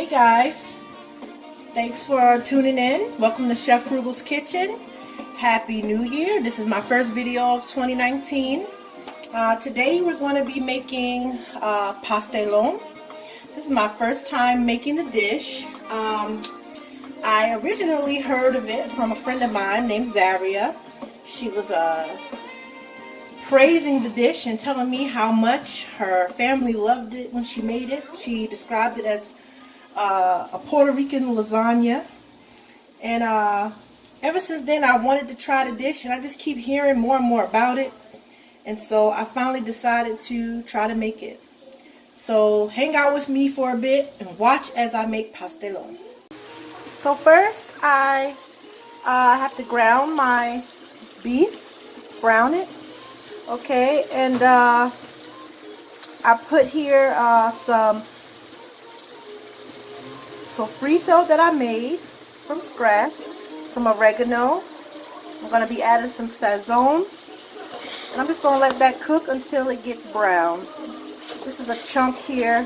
Hey guys, thanks for tuning in. Welcome to Chef FruGal's kitchen. Happy New Year. This is my first video of 2019. Today we're going to be making pastelón. This is my first time making the dish. I originally heard of it from a friend of mine named Zaria. She was praising the dish and telling me how much her family loved it when she made it. She described it as a Puerto Rican lasagna, and ever since then I wanted to try the dish, and I just keep hearing more and more about it, and so I finally decided to try to make it. So hang out with me for a bit and watch as I make pastelón. So first I have to ground my beef, brown it. Okay, and I put here some sofrito that I made from scratch, some oregano. I'm going to be adding some sazón, and I'm just going to let that cook until it gets brown. This is a chunk here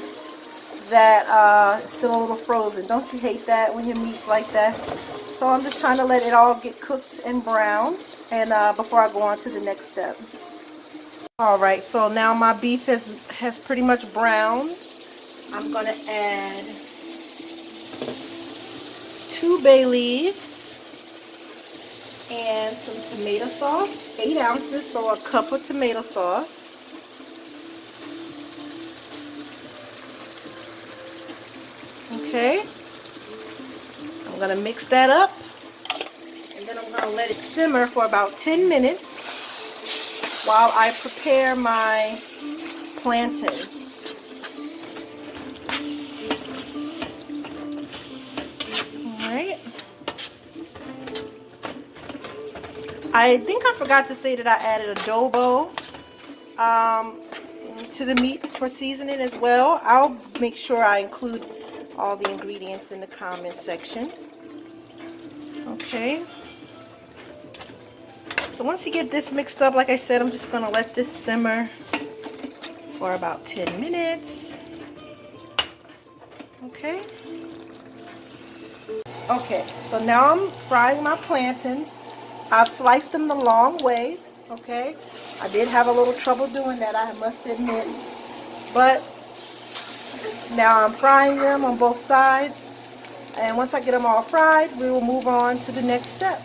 that is still a little frozen. Don't you hate that when your meat's like that? So I'm just trying to let it all get cooked and brown, and before I go on to the next step. Alright, so now my beef has pretty much browned. I'm going to add 2 bay leaves and some tomato sauce, 8 ounces, so a cup of tomato sauce. Okay, I'm going to mix that up, and then I'm going to let it simmer for about 10 minutes while I prepare my plantains. Alright. I think I forgot to say that I added adobo to the meat for seasoning as well. I'll make sure I include all the ingredients in the comment section. Okay. So once you get this mixed up, like I said, I'm just going to let this simmer for about 10 minutes. Okay. Okay, so now I'm frying my plantains. I've sliced them the long way. Okay. I did have a little trouble doing that, I must admit. But now I'm frying them on both sides. And once I get them all fried, we will move on to the next step.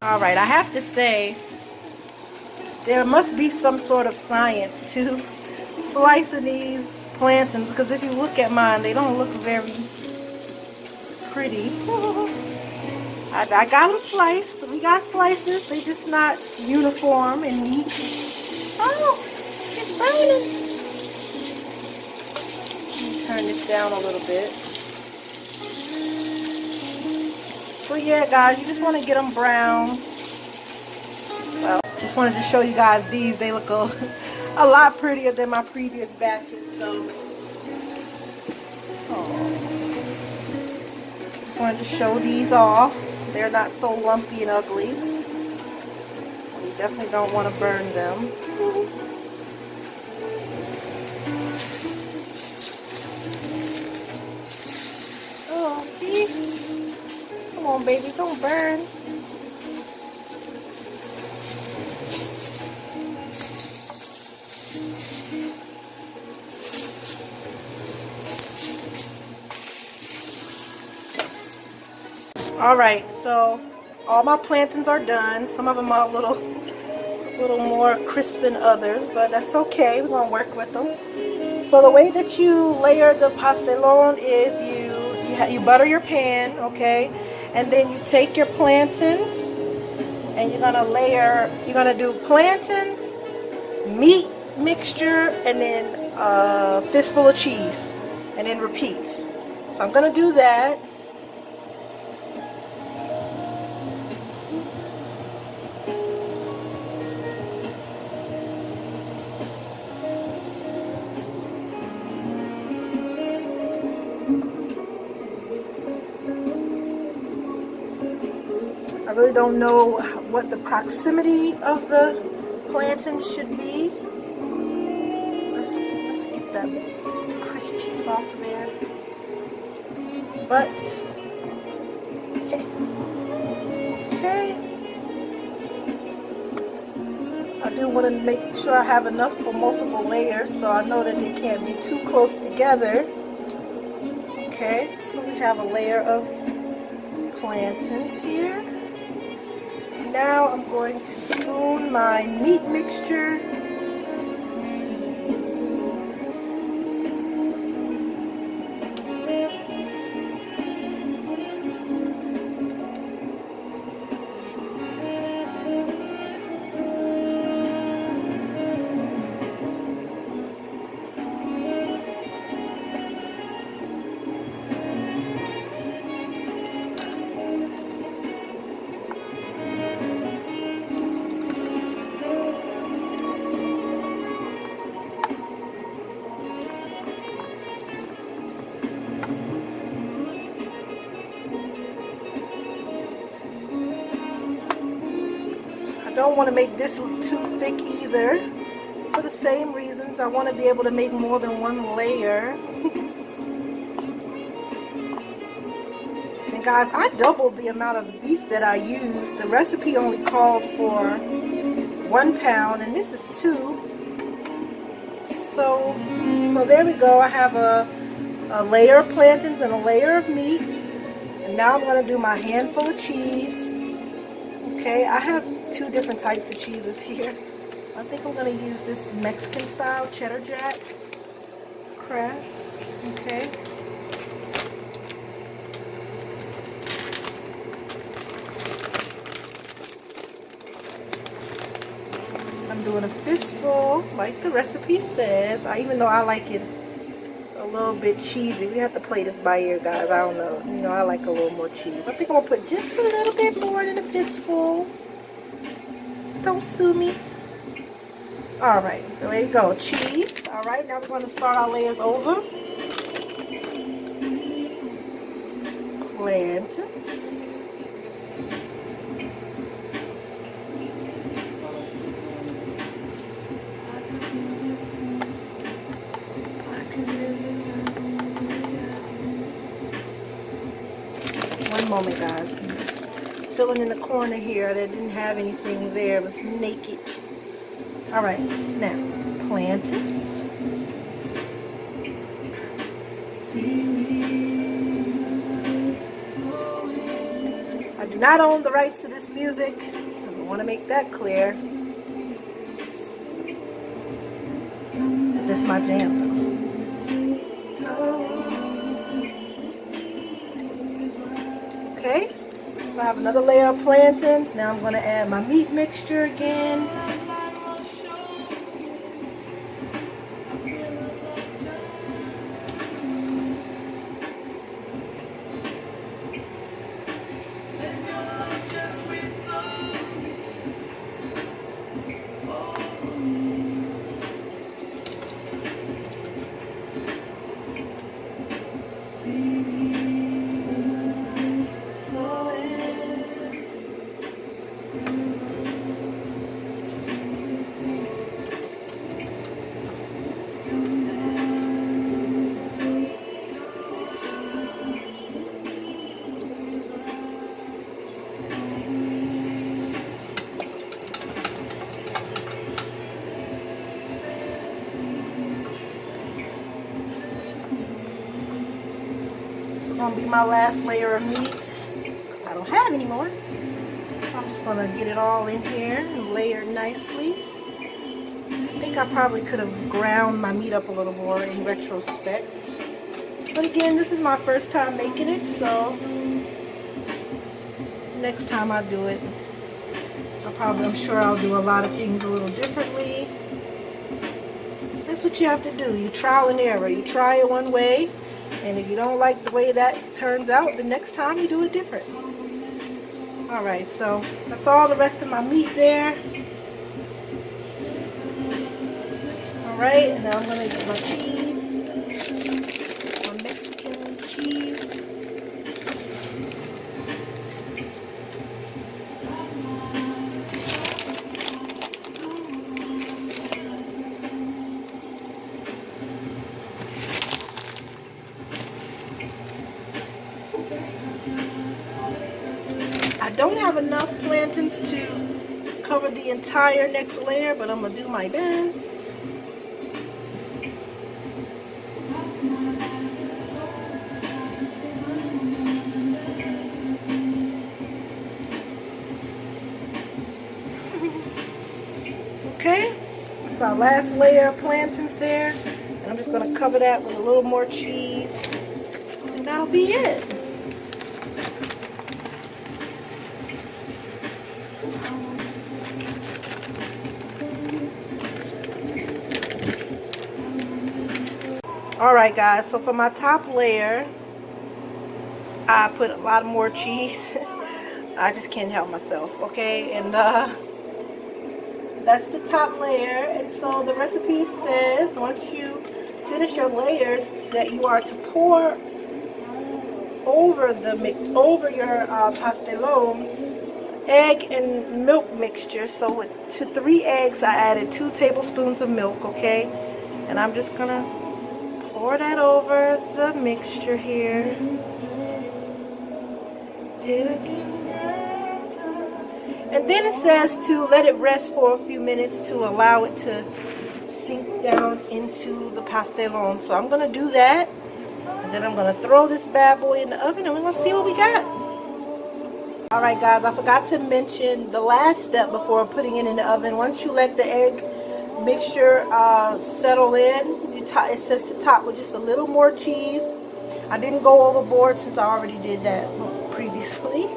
Alright, I have to say, there must be some sort of science to slicing these plantains, because if you look at mine, they don't look very pretty. I got them sliced. We got slices. They're just not uniform and neat. Oh, it's burning. Turn this down a little bit. So yeah, guys, you just want to get them brown. Well, just wanted to show you guys these. They look a lot prettier than my previous batches. So, just wanted to show these off. They're not so lumpy and ugly. You definitely don't want to burn them. Oh, see? Come on, baby, don't burn. Alright, so all my plantains are done. Some of them are a little more crisp than others, but that's okay. We're going to work with them. So the way that you layer the pastelón is you butter your pan, okay? And then you take your plantains and you're going to do plantains, meat mixture, and then a fistful of cheese, and then repeat. So I'm going to do that. I really don't know what the proximity of the plantains should be. that crisp piece off of there. But, okay. I do want to make sure I have enough for multiple layers, so I know that they can't be too close together. Okay, so we have a layer of plantains here. Now I'm going to spoon my meat mixture. I don't want to make this too thick either, for the same reasons. I want to be able to make more than one layer. And guys, I doubled the amount of beef that I used. The recipe only called for 1 pound, and this is 2. So there we go. I have a layer of plantains and a layer of meat. And now I'm going to do my handful of cheese. Okay, I have 2 different types of cheeses here. I think I'm going to use this Mexican style cheddar jack Kraft. Okay. I'm doing a fistful like the recipe says. Even though I like it a little bit cheesy. We have to play this by ear, guys. I don't know. You know, I like a little more cheese. I think I'm going to put just a little bit more than a fistful. Don't sue me. Alright, there you go. Cheese. Alright, now we're going to start our layers over. Plantains. One moment, guys. I'm just filling in the corner here. I didn't have anything there. It was naked. Alright, now, plantains. Seaweed. I do not own the rights to this music. I want to make that clear. This is my jam, though. Okay, so I have another layer of plantains. Now I'm going to add my meat mixture again. Gonna be my last layer of meat because I don't have any more. So I'm just gonna get it all in here and layer it nicely. I think I probably could have ground my meat up a little more in retrospect. But again, this is my first time making it, so next time I do it, I'm sure I'll do a lot of things a little differently. That's what you have to do. You trial and error. You try it one way, and if you don't like the way that turns out, the next time you do it different. Alright, so that's all the rest of my meat there. Alright, and now I'm going to get my cheese. My Mexican cheese. don't have enough plantains to cover the entire next layer, but I'm gonna do my best. Okay, that's our last layer of plantains there. And I'm just going to cover that with a little more cheese. And that'll be it. Alright guys, so for my top layer, I put a lot more cheese. I just can't help myself, okay? And that's the top layer. And so the recipe says once you finish your layers that you are to pour over your pastelón egg and milk mixture. So to 3 eggs I added 2 tablespoons of milk, okay? And I'm just gonna pour that over the mixture here. And then it says to let it rest for a few minutes to allow it to sink down into the pastelón. So I'm going to do that. And then I'm going to throw this bad boy in the oven and we're going to see what we got. Alright guys, I forgot to mention the last step before putting it in the oven. Once you let the egg mixture settle in, it says to top with just a little more cheese. I didn't go overboard since I already did that previously.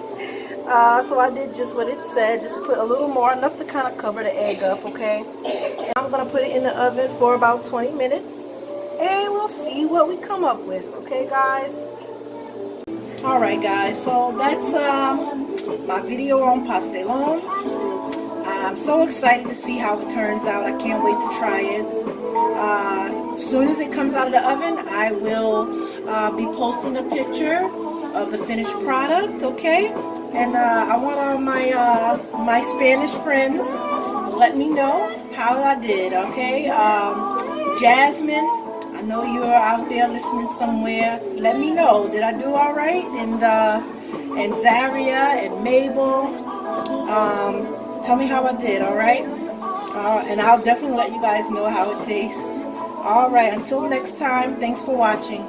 So I did just what it said, just put a little more, enough to kind of cover the egg up, okay? And I'm going to put it in the oven for about 20 minutes, and we'll see what we come up with, okay guys? Alright guys, so that's my video on pastelón. I'm so excited to see how it turns out. I can't wait to try it. As soon as it comes out of the oven, I will be posting a picture of the finished product, okay? And I want all my my Spanish friends to let me know how I did, okay? Jasmine, I know you're out there listening somewhere. Let me know, did I do all right? And Zaria and Mabel, tell me how I did, all right? And I'll definitely let you guys know how it tastes. All right, until next time, thanks for watching.